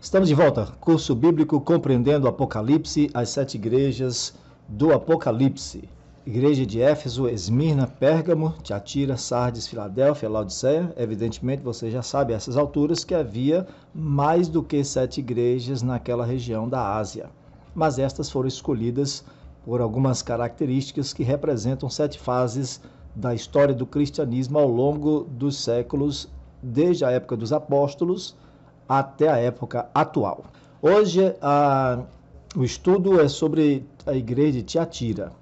Estamos de volta, curso bíblico compreendendo o Apocalipse, as 7 igrejas do Apocalipse. Igreja de Éfeso, Esmirna, Pérgamo, Tiatira, Sardes, Filadélfia, Laodiceia. Evidentemente você já sabe a essas alturas que havia mais do que 7 igrejas naquela região da Ásia. Mas estas foram escolhidas por algumas características que representam 7 fases da história do cristianismo ao longo dos séculos, desde a época dos apóstolos até a época atual. Hoje o estudo é sobre a igreja de Tiatira.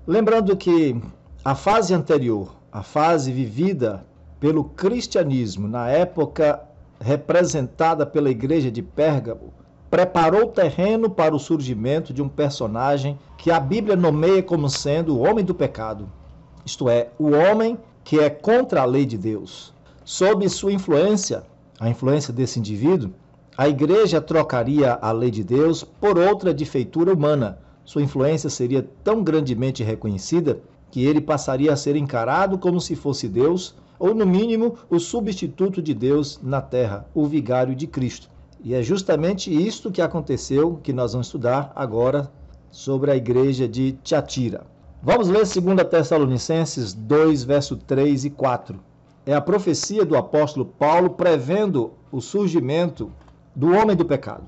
Lembrando que a fase anterior, a fase vivida pelo cristianismo na época representada pela igreja de Pérgamo, preparou o terreno para o surgimento de um personagem que a Bíblia nomeia como sendo o homem do pecado, isto é, o homem que é contra a lei de Deus. Sob sua influência, a influência desse indivíduo, a igreja trocaria a lei de Deus por outra de feitura humana. Sua influência seria tão grandemente reconhecida que ele passaria a ser encarado como se fosse Deus, ou no mínimo o substituto de Deus na terra, o vigário de Cristo. E é justamente isto que aconteceu, que nós vamos estudar agora sobre a igreja de Tiatira. Vamos ler 2 Tessalonicenses 2, verso 3 e 4. É a profecia do apóstolo Paulo prevendo o surgimento do homem do pecado.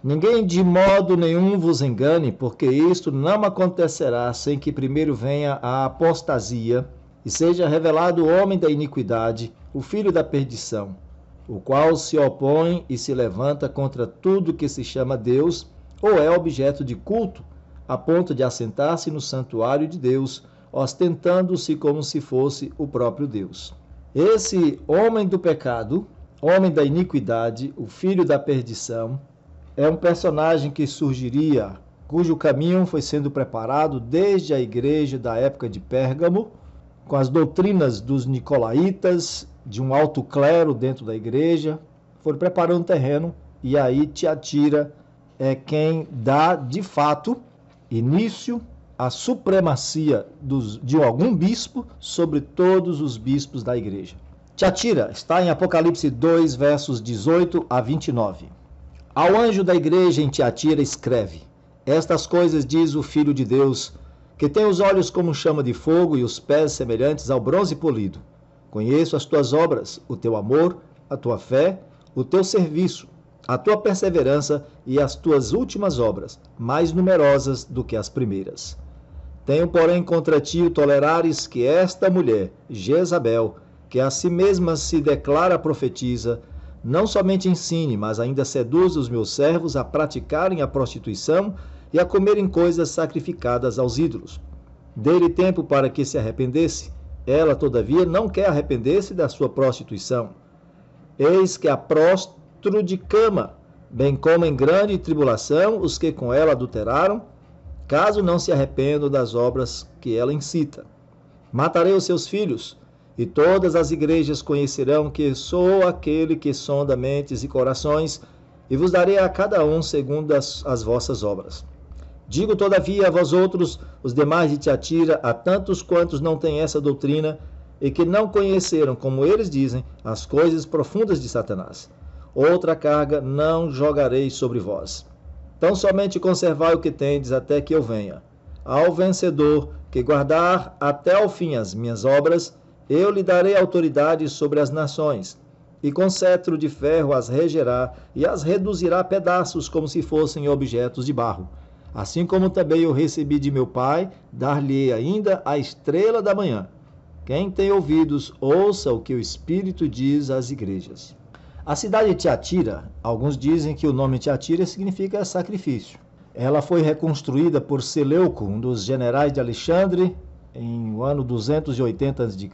Ninguém de modo nenhum vos engane, porque isto não acontecerá sem que primeiro venha a apostasia e seja revelado o homem da iniquidade, o filho da perdição, o qual se opõe e se levanta contra tudo que se chama Deus ou é objeto de culto, a ponto de assentar-se no santuário de Deus, ostentando-se como se fosse o próprio Deus. Esse homem do pecado, homem da iniquidade, o filho da perdição, é um personagem que surgiria, cujo caminho foi sendo preparado desde a igreja da época de Pérgamo, com as doutrinas dos nicolaítas, de um alto clero dentro da igreja, foram preparando o terreno, e aí Tiatira é quem dá, de fato, início à supremacia de algum bispo sobre todos os bispos da igreja. Tiatira está em Apocalipse 2, versos 18 a 29. Ao anjo da igreja em Tiatira escreve: Estas coisas diz o Filho de Deus, que tem os olhos como chama de fogo e os pés semelhantes ao bronze polido. Conheço as tuas obras, o teu amor, a tua fé, o teu serviço, a tua perseverança e as tuas últimas obras, mais numerosas do que as primeiras. Tenho, porém, contra ti o tolerares que esta mulher, Jezabel, que a si mesma se declara profetisa, não somente ensine, mas ainda seduz os meus servos a praticarem a prostituição e a comerem coisas sacrificadas aos ídolos. Dê-lhe tempo para que se arrependesse. Ela, todavia, não quer arrepender-se da sua prostituição. Eis que a prostro de cama, bem como em grande tribulação os que com ela adulteraram, caso não se arrependam das obras que ela incita. Matarei os seus filhos, e todas as igrejas conhecerão que sou aquele que sonda mentes e corações, e vos darei a cada um segundo as vossas obras. Digo, todavia, a vós outros, os demais de Tiatira, a tantos quantos não têm essa doutrina, e que não conheceram, como eles dizem, as coisas profundas de Satanás. Outra carga não jogarei sobre vós. Tão somente conservai o que tendes até que eu venha. Ao vencedor, que guardar até ao fim as minhas obras, eu lhe darei autoridade sobre as nações, e com cetro de ferro as regerá e as reduzirá a pedaços como se fossem objetos de barro. Assim como também eu recebi de meu Pai, dar-lhe ainda a estrela da manhã. Quem tem ouvidos, ouça o que o Espírito diz às igrejas. A cidade de Tiatira, alguns dizem que o nome Tiatira significa sacrifício. Ela foi reconstruída por Seleuco, um dos generais de Alexandre, em o ano 280 a.C.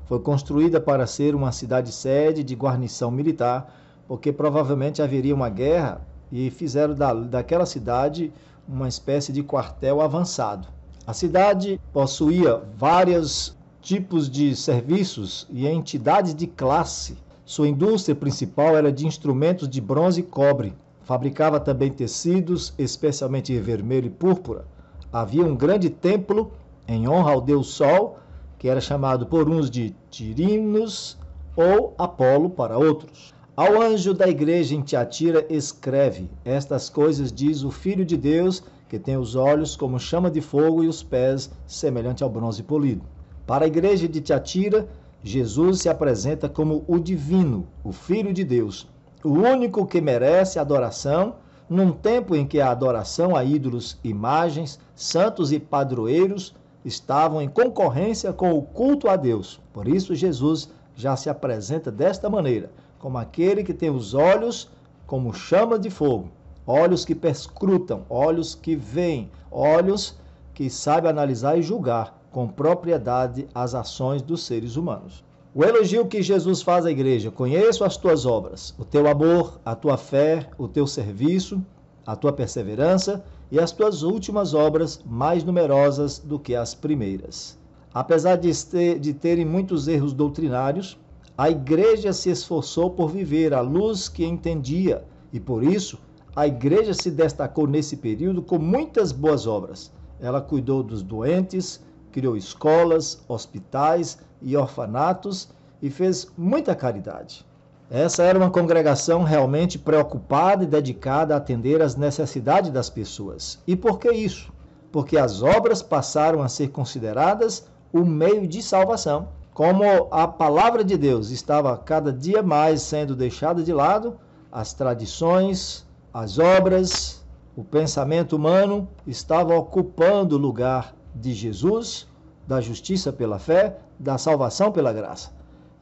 Foi construída para ser uma cidade-sede de guarnição militar, porque provavelmente haveria uma guerra e fizeram daquela cidade uma espécie de quartel avançado. A cidade possuía vários tipos de serviços e entidades de classe. Sua indústria principal era de instrumentos de bronze e cobre. Fabricava também tecidos, especialmente vermelho e púrpura. Havia um grande templo em honra ao deus Sol, que era chamado por uns de Tirinos ou Apolo para outros. Ao anjo da igreja em Tiatira escreve: estas coisas diz o Filho de Deus, que tem os olhos como chama de fogo e os pés semelhante ao bronze polido. Para a igreja de Tiatira, Jesus se apresenta como o divino, o Filho de Deus, o único que merece adoração, num tempo em que a adoração a ídolos, imagens, santos e padroeiros estavam em concorrência com o culto a Deus. Por isso, Jesus já se apresenta desta maneira, como aquele que tem os olhos como chama de fogo, olhos que perscrutam, olhos que veem, olhos que sabem analisar e julgar com propriedade as ações dos seres humanos. O elogio que Jesus faz à igreja: conheço as tuas obras, o teu amor, a tua fé, o teu serviço, a tua perseverança e as tuas últimas obras mais numerosas do que as primeiras. Apesar de terem muitos erros doutrinários, a igreja se esforçou por viver a luz que entendia e, por isso, a igreja se destacou nesse período com muitas boas obras. Ela cuidou dos doentes, criou escolas, hospitais e orfanatos e fez muita caridade. Essa era uma congregação realmente preocupada e dedicada a atender às necessidades das pessoas. E por que isso? Porque as obras passaram a ser consideradas o meio de salvação. Como a palavra de Deus estava cada dia mais sendo deixada de lado, as tradições, as obras, o pensamento humano estava ocupando o lugar de Jesus, da justiça pela fé, da salvação pela graça.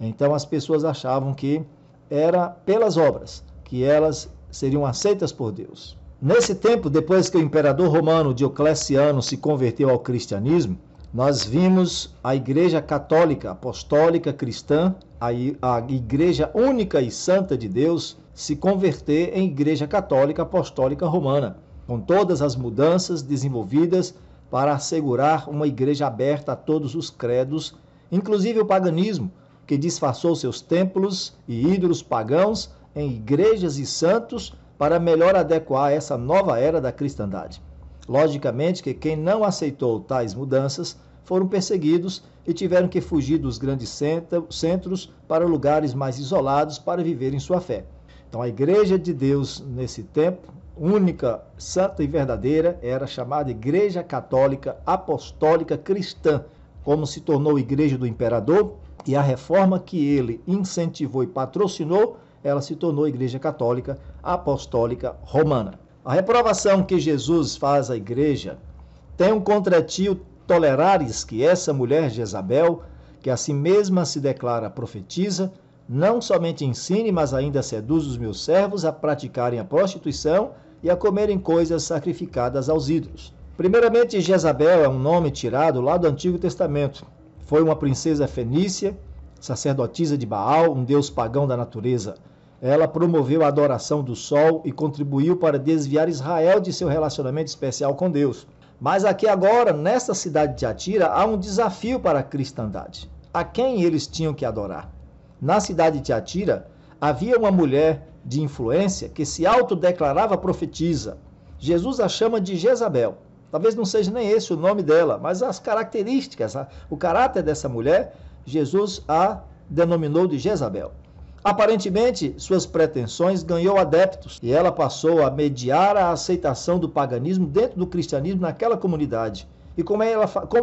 Então as pessoas achavam que era pelas obras que elas seriam aceitas por Deus. Nesse tempo, depois que o imperador romano Diocleciano se converteu ao cristianismo, nós vimos a Igreja Católica, Apostólica, Cristã, a Igreja Única e Santa de Deus, se converter em Igreja Católica Apostólica Romana, com todas as mudanças desenvolvidas para assegurar uma igreja aberta a todos os credos, inclusive o paganismo, que disfarçou seus templos e ídolos pagãos em igrejas e santos para melhor adequar essa nova era da cristandade. Logicamente que quem não aceitou tais mudanças foram perseguidos e tiveram que fugir dos grandes centros para lugares mais isolados para viverem sua fé. Então a Igreja de Deus nesse tempo, única, santa e verdadeira, era chamada Igreja Católica Apostólica Cristã, como se tornou Igreja do Imperador, e a reforma que ele incentivou e patrocinou, ela se tornou Igreja Católica Apostólica Romana. A reprovação que Jesus faz à igreja tem um contratio tolerares que essa mulher Jezabel, que a si mesma se declara profetisa, não somente ensine, mas ainda seduz os meus servos a praticarem a prostituição e a comerem coisas sacrificadas aos ídolos. Primeiramente, Jezabel é um nome tirado lá do Antigo Testamento. Foi uma princesa fenícia, sacerdotisa de Baal, um deus pagão da natureza. Ela promoveu a adoração do sol e contribuiu para desviar Israel de seu relacionamento especial com Deus. Mas aqui agora, nesta cidade de Tiatira, há um desafio para a cristandade. A quem eles tinham que adorar? Na cidade de Tiatira, havia uma mulher de influência que se autodeclarava profetisa. Jesus a chama de Jezabel. Talvez não seja nem esse o nome dela, mas as características, o caráter dessa mulher, Jesus a denominou de Jezabel. Aparentemente, suas pretensões ganhou adeptos e ela passou a mediar a aceitação do paganismo dentro do cristianismo naquela comunidade. E como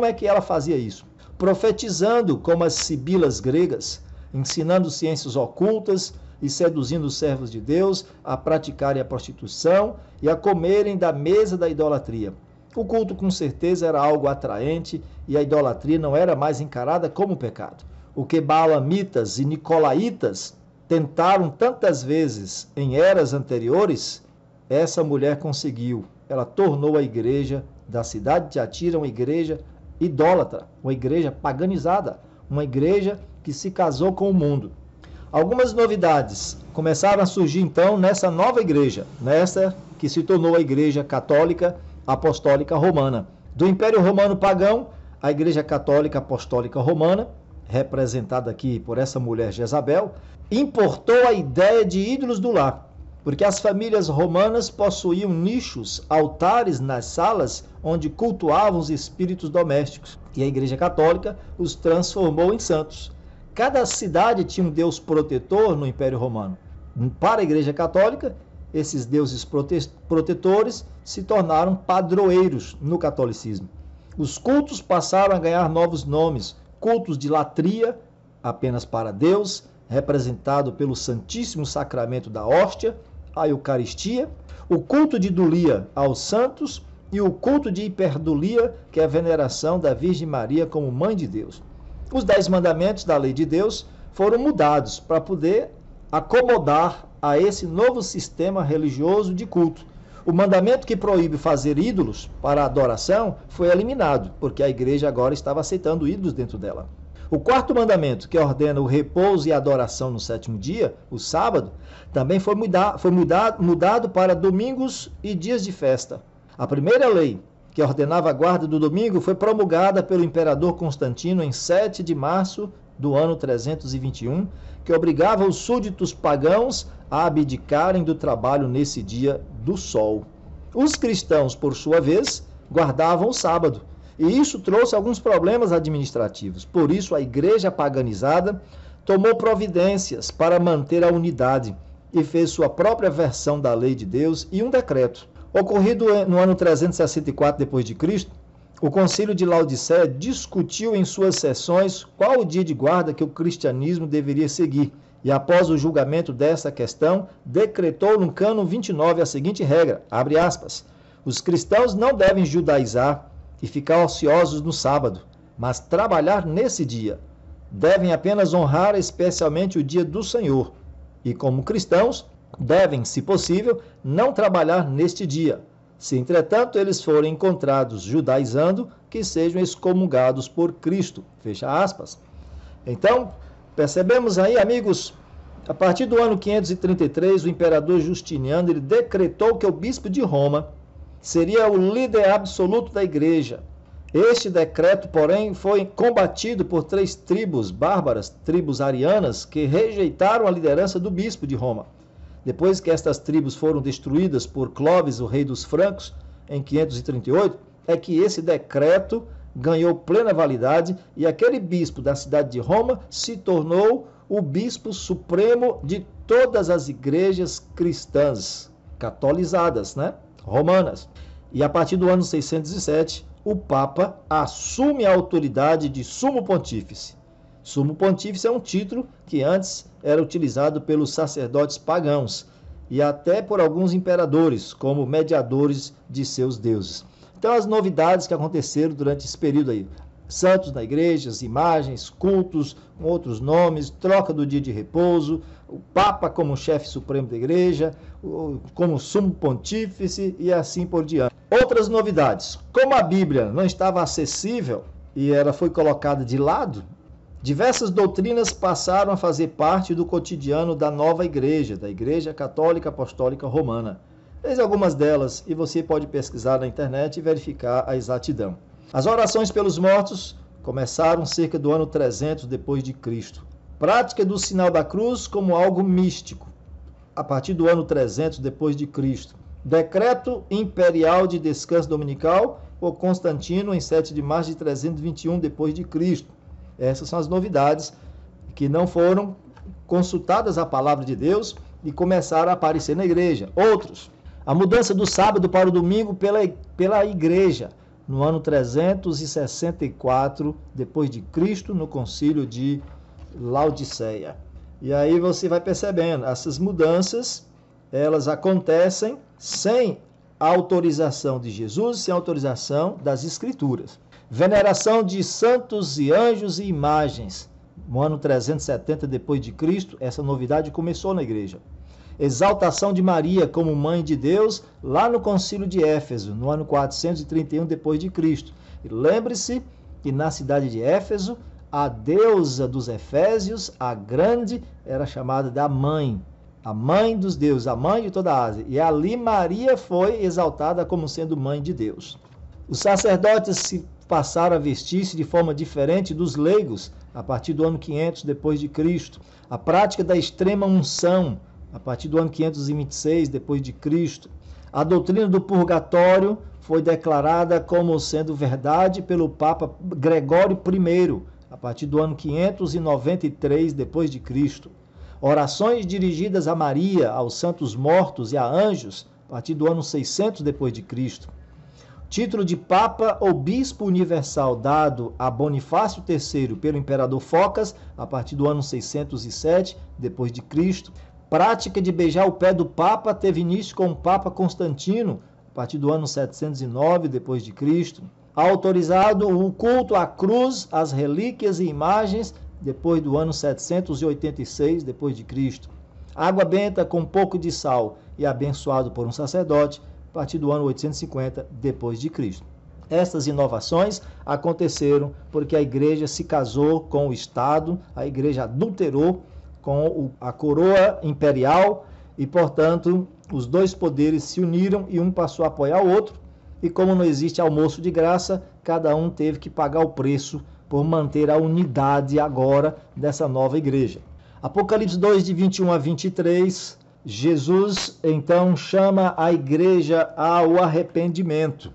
é que ela fazia isso? Profetizando como as sibilas gregas, ensinando ciências ocultas e seduzindo os servos de Deus a praticarem a prostituição e a comerem da mesa da idolatria. O culto, com certeza, era algo atraente e a idolatria não era mais encarada como pecado. O que Baalamitas e Nicolaítas tentaram tantas vezes em eras anteriores, essa mulher conseguiu. Ela tornou a igreja da cidade de Tiatira uma igreja idólatra, uma igreja paganizada, uma igreja que se casou com o mundo. Algumas novidades começaram a surgir então nessa nova igreja, nessa que se tornou a Igreja Católica Apostólica Romana. Do Império Romano pagão, a Igreja Católica Apostólica Romana, representada aqui por essa mulher Jezabel, importou a ideia de ídolos do lar, porque as famílias romanas possuíam nichos, altares nas salas onde cultuavam os espíritos domésticos, e a Igreja Católica os transformou em santos. Cada cidade tinha um deus protetor no Império Romano. Para a Igreja Católica, esses deuses protetores se tornaram padroeiros no catolicismo. Os cultos passaram a ganhar novos nomes: cultos de latria, apenas para Deus, representado pelo Santíssimo Sacramento da Hóstia, a Eucaristia, o culto de Dulia aos santos e o culto de Hiperdulia, que é a veneração da Virgem Maria como Mãe de Deus. Os 10 mandamentos da lei de Deus foram mudados para poder acomodar a esse novo sistema religioso de culto. O mandamento que proíbe fazer ídolos para adoração foi eliminado, porque a igreja agora estava aceitando ídolos dentro dela. O 4º mandamento, que ordena o repouso e a adoração no 7º dia, o sábado, também foi mudado para domingos e dias de festa. A primeira lei, que ordenava a guarda do domingo, foi promulgada pelo imperador Constantino em 7 de março do ano 321, que obrigava os súditos pagãos a abdicarem do trabalho nesse dia do sol. Os cristãos, por sua vez, guardavam o sábado, e isso trouxe alguns problemas administrativos. Por isso, a igreja paganizada tomou providências para manter a unidade e fez sua própria versão da lei de Deus e um decreto. Ocorrido no ano 364 d.C., o Concílio de Laodiceia discutiu em suas sessões qual o dia de guarda que o cristianismo deveria seguir, e após o julgamento dessa questão, decretou no cânon 29 a seguinte regra, abre aspas, os cristãos não devem judaizar e ficar ociosos no sábado, mas trabalhar nesse dia. Devem apenas honrar especialmente o dia do Senhor, e como cristãos, devem, se possível, não trabalhar neste dia. Se, entretanto, eles forem encontrados judaizando, que sejam excomungados por Cristo. Fecha aspas. Então, percebemos aí, amigos, a partir do ano 533, o imperador Justiniano ele decretou que o bispo de Roma seria o líder absoluto da igreja. Este decreto, porém, foi combatido por 3 tribos bárbaras, tribos arianas, que rejeitaram a liderança do bispo de Roma. Depois que estas tribos foram destruídas por Clovis, o rei dos francos, em 538, é que esse decreto ganhou plena validade e aquele bispo da cidade de Roma se tornou o bispo supremo de todas as igrejas cristãs, catolizadas, romanas. E a partir do ano 607, o Papa assume a autoridade de sumo pontífice. Sumo pontífice é um título que antes era utilizado pelos sacerdotes pagãos e até por alguns imperadores, como mediadores de seus deuses. Então, as novidades que aconteceram durante esse período aí. Santos na igreja, imagens, cultos, com outros nomes, troca do dia de repouso, o Papa como chefe supremo da igreja, como sumo pontífice e assim por diante. Outras novidades. Como a Bíblia não estava acessível e ela foi colocada de lado, diversas doutrinas passaram a fazer parte do cotidiano da nova igreja, da Igreja Católica Apostólica Romana. Eis algumas delas e você pode pesquisar na internet e verificar a exatidão. As orações pelos mortos começaram cerca do ano 300 depois de Cristo. Prática do sinal da cruz como algo místico, a partir do ano 300 depois de Cristo. Decreto imperial de descanso dominical por Constantino em 7 de março de 321 depois de Cristo. Essas são as novidades que não foram consultadas a palavra de Deus e começaram a aparecer na igreja. Outros, a mudança do sábado para o domingo pela igreja, no ano 364 depois de Cristo, no concílio de Laodiceia. E aí você vai percebendo, essas mudanças, elas acontecem sem a autorização de Jesus, sem a autorização das Escrituras. Veneração de santos e anjos e imagens. No ano 370 depois de Cristo, essa novidade começou na igreja. Exaltação de Maria como mãe de Deus, lá no Concílio de Éfeso, no ano 431 depois de Cristo. E lembre-se que na cidade de Éfeso, a deusa dos Efésios, a grande, era chamada da mãe, a mãe dos deuses, a mãe de toda a Ásia. E ali Maria foi exaltada como sendo mãe de Deus. Os sacerdotes se passaram a vestir-se de forma diferente dos leigos a partir do ano 500 depois de Cristo. A prática da extrema unção a partir do ano 526 depois de Cristo. A doutrina do purgatório foi declarada como sendo verdade pelo Papa Gregório I a partir do ano 593 depois de Cristo. Orações dirigidas a Maria, aos santos mortos e a anjos, a partir do ano 600 depois de Cristo. Título de Papa ou Bispo Universal dado a Bonifácio III pelo imperador Focas, a partir do ano 607 depois de Cristo. Prática de beijar o pé do Papa teve início com o Papa Constantino, a partir do ano 709 depois de Cristo. Autorizado o culto à cruz, às relíquias e imagens, depois do ano 786 depois de Cristo. Água benta com um pouco de sal e abençoado por um sacerdote, a partir do ano 850 depois de Cristo. Estas inovações aconteceram porque a igreja se casou com o Estado, a igreja adulterou com a coroa imperial e, portanto, os dois poderes se uniram e um passou a apoiar o outro. E como não existe almoço de graça, cada um teve que pagar o preço por manter a unidade agora dessa nova igreja. Apocalipse 2, de 21 a 23, Jesus então chama a igreja ao arrependimento.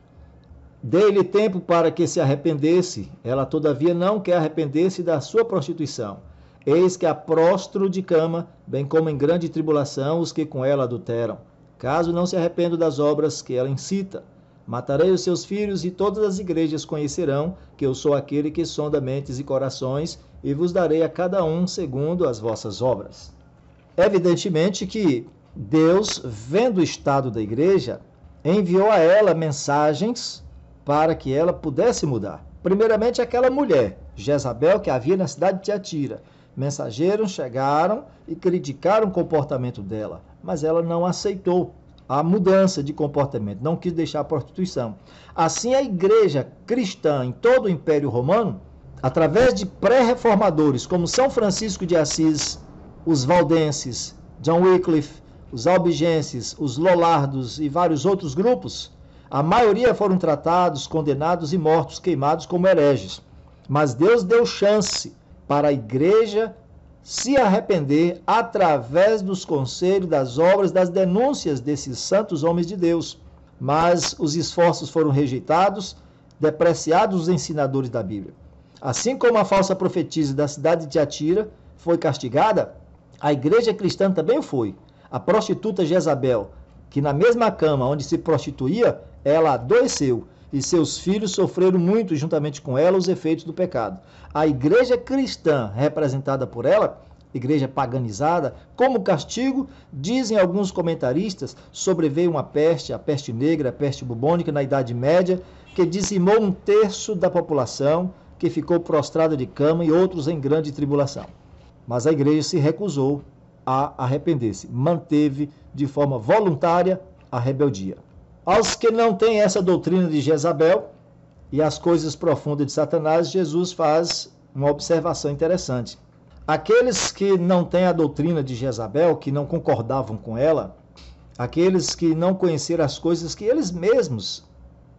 Dei-lhe tempo para que se arrependesse, ela todavia não quer arrepender-se da sua prostituição. Eis que a prostro de cama, bem como em grande tribulação os que com ela adulteram. Caso não se arrependam das obras que ela incita, matarei os seus filhos e todas as igrejas conhecerão que eu sou aquele que sonda mentes e corações e vos darei a cada um segundo as vossas obras. Evidentemente que Deus, vendo o estado da igreja, enviou a ela mensagens para que ela pudesse mudar. Primeiramente aquela mulher, Jezabel, que havia na cidade de Tiatira. Mensageiros chegaram e criticaram o comportamento dela, mas ela não aceitou a mudança de comportamento, não quis deixar a prostituição. Assim, a igreja cristã em todo o Império Romano, através de pré-reformadores como São Francisco de Assis, os valdenses, John Wycliffe, os albigenses, os lollardos e vários outros grupos, a maioria foram tratados, condenados e mortos, queimados como hereges. Mas Deus deu chance para a igreja se arrepender através dos conselhos, das obras, das denúncias desses santos homens de Deus. Mas os esforços foram rejeitados, depreciados os ensinadores da Bíblia. Assim como a falsa profetisa da cidade de Tiatira foi castigada, a igreja cristã também foi. A prostituta Jezabel, que na mesma cama onde se prostituía, ela adoeceu e seus filhos sofreram muito juntamente com ela os efeitos do pecado. A igreja cristã, representada por ela, igreja paganizada, como castigo, dizem alguns comentaristas, sobreveio uma peste, a peste negra, a peste bubônica na Idade Média, que dizimou 1/3 da população, que ficou prostrada de cama e outros em grande tribulação. Mas a igreja se recusou a arrepender-se, manteve de forma voluntária a rebeldia. Aos que não têm essa doutrina de Jezabel e as coisas profundas de Satanás, Jesus faz uma observação interessante. Aqueles que não têm a doutrina de Jezabel, que não concordavam com ela, aqueles que não conheceram as coisas que eles mesmos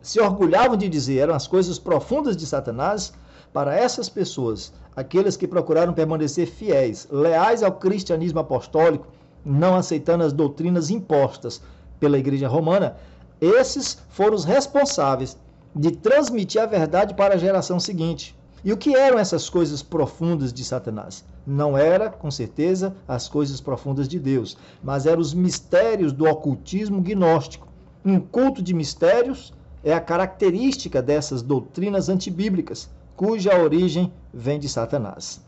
se orgulhavam de dizer, eram as coisas profundas de Satanás, para essas pessoas, aqueles que procuraram permanecer fiéis, leais ao cristianismo apostólico, não aceitando as doutrinas impostas pela Igreja Romana, esses foram os responsáveis de transmitir a verdade para a geração seguinte. E o que eram essas coisas profundas de Satanás? Não era, com certeza, as coisas profundas de Deus, mas eram os mistérios do ocultismo gnóstico. Um culto de mistérios é a característica dessas doutrinas antibíblicas, cuja origem vem de Satanás.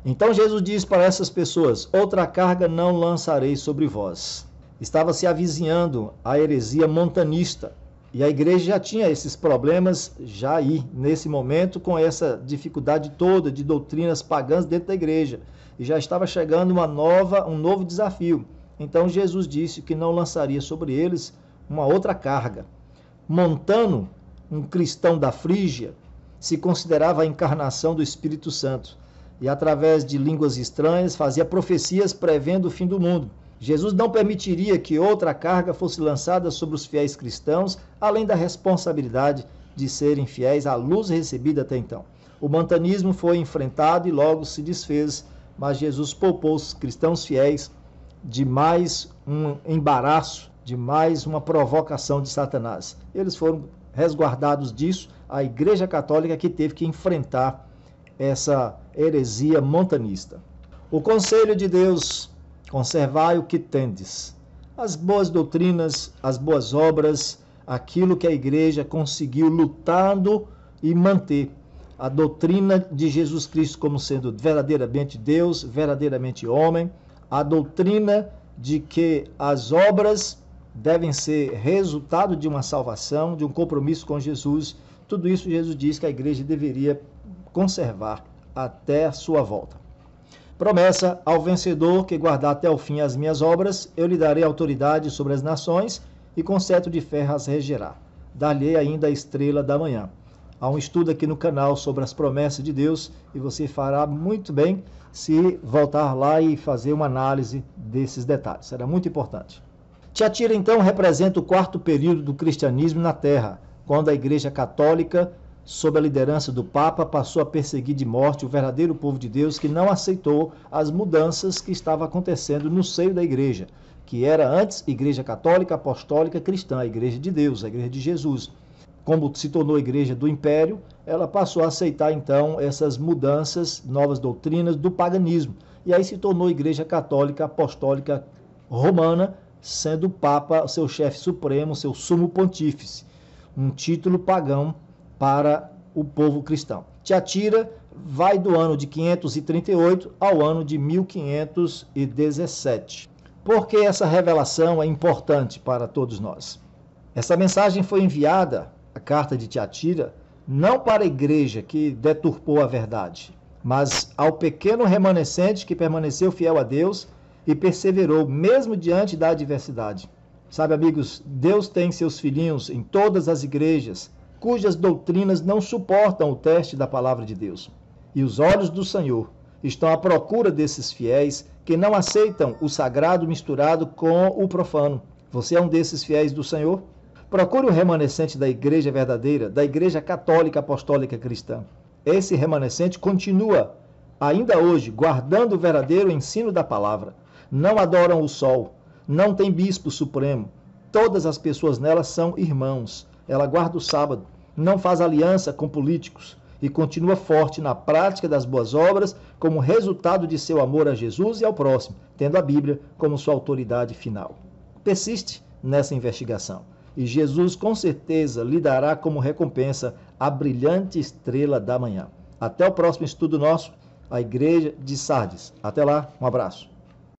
Então Jesus diz para essas pessoas, outra carga não lançarei sobre vós. Estava se avizinhando a heresia montanista, e a igreja já tinha esses problemas já aí, nesse momento, com essa dificuldade toda de doutrinas pagãs dentro da igreja. E já estava chegando um novo desafio. Então Jesus disse que não lançaria sobre eles uma outra carga. Montano, um cristão da Frígia, se considerava a encarnação do Espírito Santo. E através de línguas estranhas fazia profecias prevendo o fim do mundo. Jesus não permitiria que outra carga fosse lançada sobre os fiéis cristãos, além da responsabilidade de serem fiéis à luz recebida até então. O montanismo foi enfrentado e logo se desfez, mas Jesus poupou os cristãos fiéis de mais um embaraço, de mais uma provocação de Satanás. Eles foram resguardados disso, a Igreja Católica que teve que enfrentar essa heresia montanista. O conselho de Deus: conservai o que tendes. As boas doutrinas, as boas obras, aquilo que a igreja conseguiu lutando e manter. A doutrina de Jesus Cristo como sendo verdadeiramente Deus, verdadeiramente homem. A doutrina de que as obras devem ser resultado de uma salvação, de um compromisso com Jesus. Tudo isso Jesus diz que a igreja deveria conservar até a sua volta. Promessa: ao vencedor que guardar até o fim as minhas obras, eu lhe darei autoridade sobre as nações e com cetro de ferro as regerá. Dar-lhe ainda a estrela da manhã. Há um estudo aqui no canal sobre as promessas de Deus e você fará muito bem se voltar lá e fazer uma análise desses detalhes. Será muito importante. Tiatira, então, representa o quarto período do cristianismo na Terra, quando a Igreja Católica, sob a liderança do Papa, passou a perseguir de morte o verdadeiro povo de Deus que não aceitou as mudanças que estavam acontecendo no seio da Igreja, que era antes Igreja Católica, Apostólica, Cristã, a Igreja de Deus, a Igreja de Jesus. Como se tornou Igreja do Império, ela passou a aceitar então essas mudanças, novas doutrinas do paganismo. E aí se tornou Igreja Católica, Apostólica, Romana, sendo o Papa seu chefe supremo, seu sumo pontífice. Um título pagão para o povo cristão. Tiatira vai do ano de 538 ao ano de 1517. Por que essa revelação é importante para todos nós? Essa mensagem foi enviada, a carta de Tiatira, não para a igreja que deturpou a verdade, mas ao pequeno remanescente que permaneceu fiel a Deus e perseverou mesmo diante da adversidade. Sabe, amigos, Deus tem seus filhinhos em todas as igrejas, cujas doutrinas não suportam o teste da palavra de Deus. E os olhos do Senhor estão à procura desses fiéis que não aceitam o sagrado misturado com o profano. Você é um desses fiéis do Senhor? Procure o remanescente da igreja verdadeira, da igreja católica, apostólica, cristã. Esse remanescente continua, ainda hoje, guardando o verdadeiro ensino da palavra. Não adoram o sol, não tem bispo supremo. Todas as pessoas nela são irmãos. Ela guarda o sábado, não faz aliança com políticos e continua forte na prática das boas obras como resultado de seu amor a Jesus e ao próximo, tendo a Bíblia como sua autoridade final. Persiste nessa investigação e Jesus com certeza lhe dará como recompensa a brilhante estrela da manhã. Até o próximo estudo nosso, a Igreja de Sardes. Até lá, um abraço.